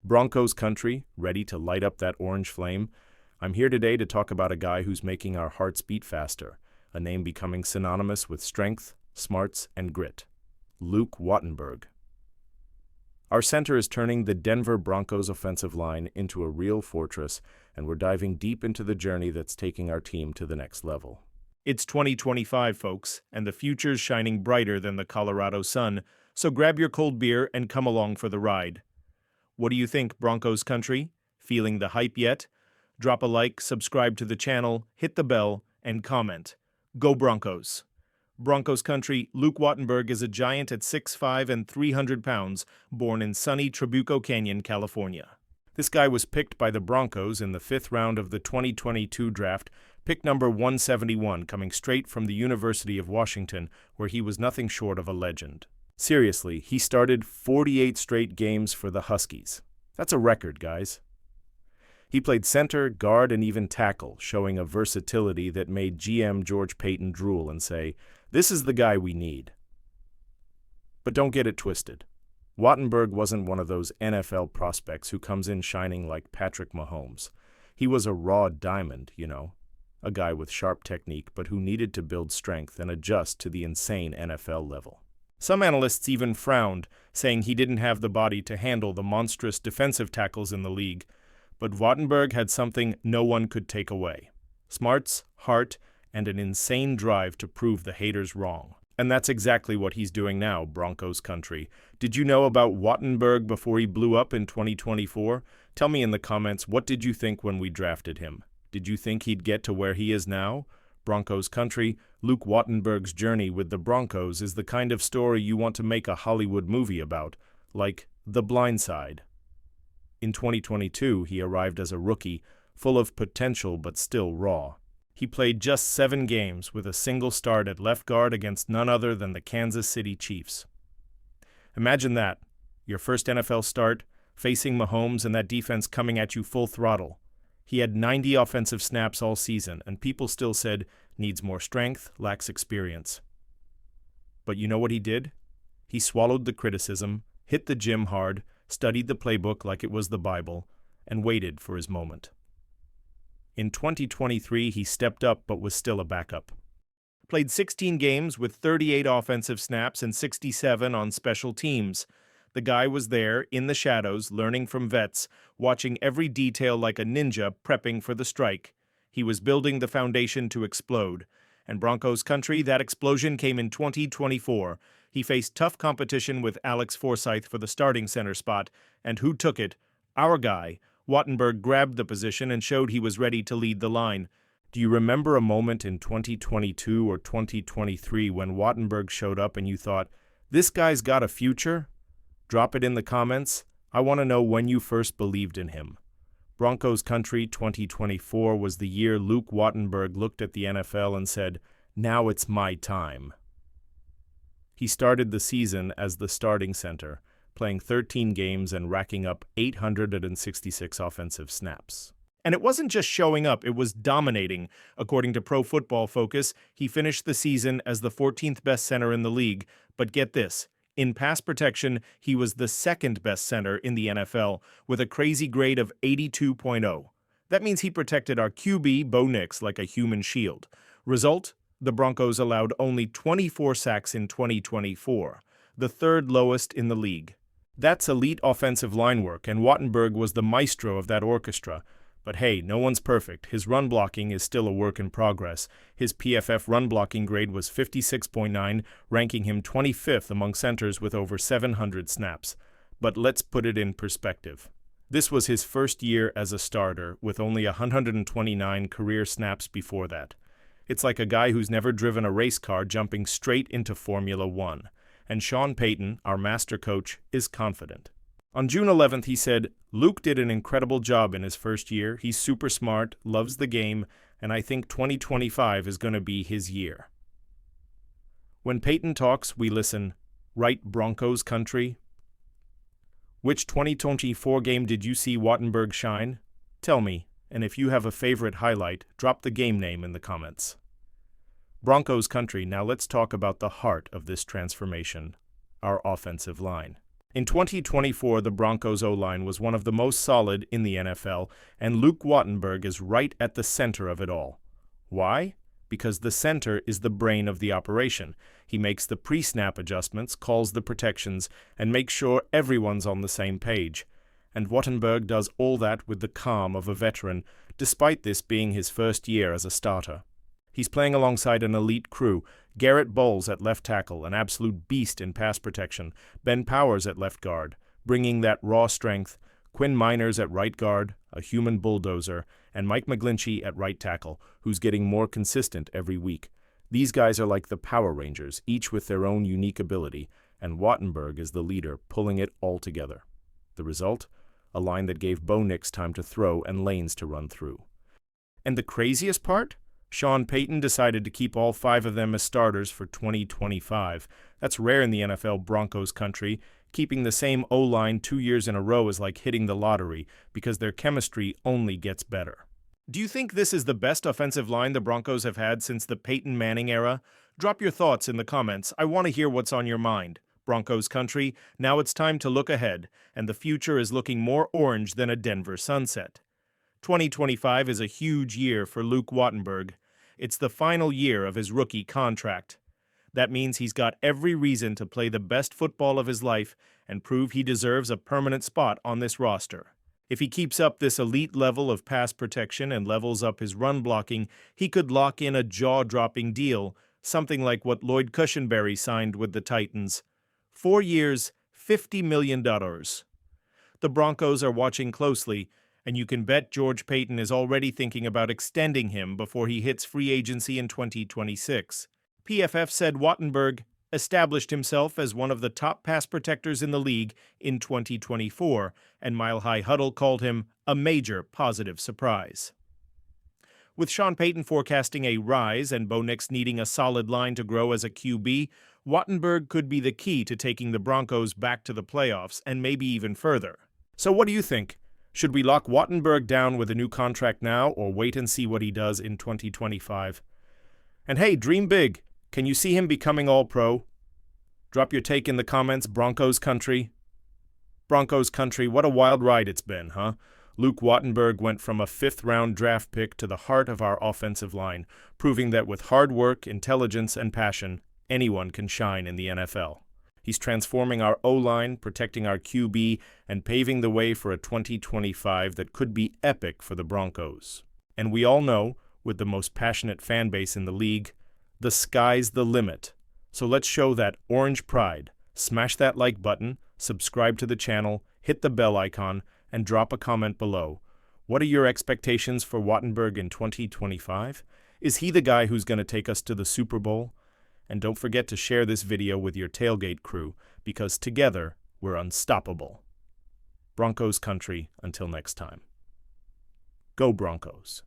Broncos country, ready to light up that orange flame? I'm here today to talk about a guy who's making our hearts beat faster, a name becoming synonymous with strength, smarts, and grit. Luke Wattenberg. Our center is turning the Denver Broncos offensive line into a real fortress, and we're diving deep into the journey that's taking our team to the next level. It's 2025, folks, and the future's shining brighter than the Colorado sun, so grab your cold beer and come along for the ride. What do you think, Broncos country? Feeling the hype yet? Drop a like, subscribe to the channel, hit the bell, and comment. Go Broncos! Broncos country, Luke Wattenberg is a giant at 6'5" and 300 pounds, born in sunny Trabuco Canyon, California. This guy was picked by the Broncos in the 5th round of the 2022 draft, pick number 171, coming straight from the University of Washington, where he was nothing short of a legend. Seriously, he started 48 straight games for the Huskies. That's a record, guys. He played center, guard, and even tackle, showing a versatility that made GM George Paton drool and say, "This is the guy we need." But don't get it twisted. Wattenberg wasn't one of those NFL prospects who comes in shining like Patrick Mahomes. He was a raw diamond, a guy with sharp technique but who needed to build strength and adjust to the insane NFL level. Some analysts even frowned, saying he didn't have the body to handle the monstrous defensive tackles in the league. But Wattenberg had something no one could take away: smarts, heart, and an insane drive to prove the haters wrong. And that's exactly what he's doing now, Broncos country. Did you know about Wattenberg before he blew up in 2024? Tell me in the comments, what did you think when we drafted him? Did you think he'd get to where he is now? Broncos country, Luke Wattenberg's journey with the Broncos is the kind of story you want to make a Hollywood movie about, like The Blind Side. In 2022, he arrived as a rookie, full of potential but still raw. He played just 7 games with a single start at left guard against none other than the Kansas City Chiefs. Imagine that, your first NFL start, facing Mahomes and that defense coming at you full throttle. He had 90 offensive snaps all season, and people still said, needs more strength, lacks experience. But you know what he did? He swallowed the criticism, hit the gym hard, studied the playbook like it was the Bible, and waited for his moment. In 2023, he stepped up but was still a backup. Played 16 games with 38 offensive snaps and 67 on special teams. The guy was there, in the shadows, learning from vets, watching every detail like a ninja prepping for the strike. He was building the foundation to explode. And Broncos country, that explosion came in 2024. He faced tough competition with Alex Forsyth for the starting center spot, and who took it? Our guy. Wattenberg grabbed the position and showed he was ready to lead the line. Do you remember a moment in 2022 or 2023 when Wattenberg showed up and you thought, this guy's got a future? Drop it in the comments. I want to know when you first believed in him. Broncos country 2024 was the year Luke Wattenberg looked at the NFL and said, now it's my time. He started the season as the starting center, playing 13 games and racking up 866 offensive snaps. And it wasn't just showing up, it was dominating. According to Pro Football Focus, he finished the season as the 14th best center in the league. But get this, in pass protection, he was the 2nd best center in the NFL, with a crazy grade of 82.0. That means he protected our QB, Bo Nix, like a human shield. Result? The Broncos allowed only 24 sacks in 2024, the 3rd lowest in the league. That's elite offensive line work, and Wattenberg was the maestro of that orchestra. But hey, no one's perfect. His run blocking is still a work in progress. His PFF run blocking grade was 56.9, ranking him 25th among centers with over 700 snaps. But let's put it in perspective. This was his first year as a starter, with only 129 career snaps before that. It's like a guy who's never driven a race car jumping straight into Formula One. And Sean Payton, our master coach, is confident. On June 11th, he said, Luke did an incredible job in his first year. He's super smart, loves the game, and I think 2025 is going to be his year. When Payton talks, we listen. Right, Broncos country? Which 2024 game did you see Wattenberg shine? Tell me, and if you have a favorite highlight, drop the game name in the comments. Broncos country, now let's talk about the heart of this transformation, our offensive line. In 2024, the Broncos' O-line was one of the most solid in the NFL, and Luke Wattenberg is right at the center of it all. Why? Because the center is the brain of the operation. He makes the pre-snap adjustments, calls the protections, and makes sure everyone's on the same page. And Wattenberg does all that with the calm of a veteran, despite this being his first year as a starter. He's playing alongside an elite crew: Garrett Bowles at left tackle, an absolute beast in pass protection; Ben Powers at left guard, bringing that raw strength; Quinn Miners at right guard, a human bulldozer; and Mike McGlinchey at right tackle, who's getting more consistent every week. These guys are like the Power Rangers, each with their own unique ability, and Wattenberg is the leader, pulling it all together. The result? A line that gave Bo Nix time to throw and lanes to run through. And the craziest part? Sean Payton decided to keep all 5 of them as starters for 2025. That's rare in the NFL Broncos country. Keeping the same O-line 2 years in a row is like hitting the lottery, because their chemistry only gets better. Do you think this is the best offensive line the Broncos have had since the Peyton Manning era? Drop your thoughts in the comments. I want to hear what's on your mind. Broncos country, now it's time to look ahead, and the future is looking more orange than a Denver sunset. 2025 is a huge year for Luke Wattenberg. It's the final year of his rookie contract. That means he's got every reason to play the best football of his life and prove he deserves a permanent spot on this roster. If he keeps up this elite level of pass protection and levels up his run blocking, he could lock in a jaw-dropping deal, something like what Lloyd Cushenberry signed with the Titans. 4 years, $50 million. The Broncos are watching closely, and you can bet George Paton is already thinking about extending him before he hits free agency in 2026. PFF said Wattenberg established himself as one of the top pass protectors in the league in 2024, and Mile High Huddle called him a major positive surprise. With Sean Payton forecasting a rise and Bo Nix needing a solid line to grow as a QB, Wattenberg could be the key to taking the Broncos back to the playoffs and maybe even further. So what do you think? Should we lock Wattenberg down with a new contract now, or wait and see what he does in 2025? And hey, dream big. Can you see him becoming All-Pro? Drop your take in the comments, Broncos country. Broncos country, what a wild ride it's been, huh? Luke Wattenberg went from a 5th-round draft pick to the heart of our offensive line, proving that with hard work, intelligence, and passion, anyone can shine in the NFL. He's transforming our O-line, protecting our QB, and paving the way for a 2025 that could be epic for the Broncos. And we all know, with the most passionate fan base in the league, the sky's the limit. So let's show that orange pride. Smash that like button, subscribe to the channel, hit the bell icon, and drop a comment below. What are your expectations for Wattenberg in 2025? Is he the guy who's going to take us to the Super Bowl? And don't forget to share this video with your tailgate crew, because together, we're unstoppable. Broncos country, until next time. Go Broncos.